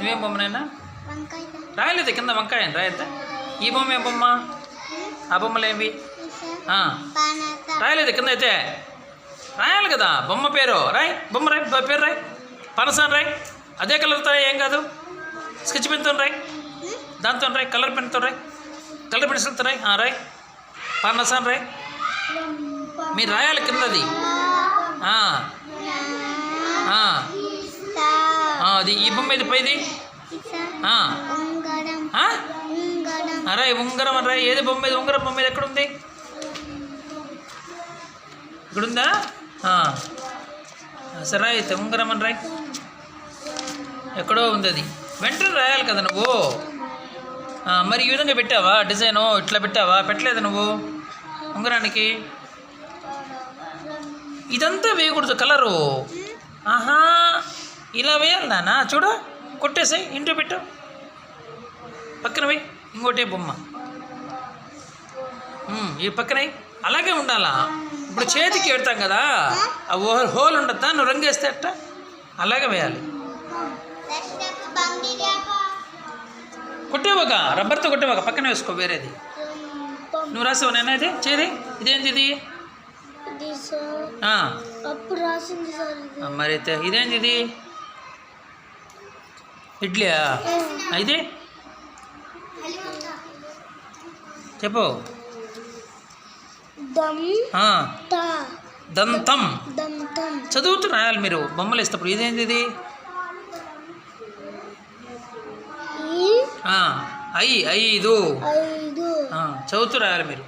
నువ్వేం బొమ్మనైనా రాయలేదు కింద వంకాయ అని రాయద్దా? ఈ బొమ్మ ఏం బొమ్మ? ఆ బొమ్మలు ఏమి రాయలేదు కింద అయితే రాయాలి కదా బొమ్మ పేరు. రాయ్ బొమ్మ రాయ్ పేరు రాయ్. పనసాన్ రాయ్. అదే కలర్తో ఏం కాదు. స్కెచ్ పెన్తో రాయ్. దాంతో రాయ్. కలర్ పెన్తో రాయ్. కలర్ పెన్సిల్తో రాయ్. రాయ్ పనసాన్ రాయ్. మీరు రాయాలి కిందది. అది ఈ బొమ్మ ఇది పైది రాయ్. ఉంగరం అని రాయ్. ఏది బొమ్మ ఇది? ఉంగరం బొమ్మ ఇది ఎక్కడుంది? ఇక్కడుందా? సరే రాయ్ అయితే ఉంగరం అని రాయ్. ఎక్కడో ఉంది అది. వెంటనే రాయాలి కదా నువ్వు. మరి ఈ విధంగా పెట్టావా డిజైను? ఇట్లా పెట్టావా? పెట్టలేదు నువ్వు ఉంగరానికి. ఇదంతా వేయకూడదు కలరు. ఇలా వేయాలి నాన్న. చూడు కొట్టేసాయి. ఇంట్లో పెట్టు. పక్కన వేయి. ఇంకోటే బొమ్మ ఈ పక్కన అలాగే ఉండాలా. ఇప్పుడు చేతికి పెడతాం కదా, ఆ హోల్ ఉండద్దా? నువ్వు రంగు వేస్తే అట్ట అలాగే వేయాలి. కొట్టేవాక రబ్బర్తో కొట్టేవాక పక్కన వేసుకో. వేరేది నువ్వు రాసావు నేనా? ఇది చేది ఇదేంటి? ఇది మరి అయితే ఇదేంటి? ఇది ఇడ్లీయా? ఇది చెప్పు. దంతం. చదువుతూ రాయాలి మీరు బొమ్మలు వేసేటప్పుడు. ఇదేంటి? ఇది ఐదు. చదువుతూ రాయాలి మీరు.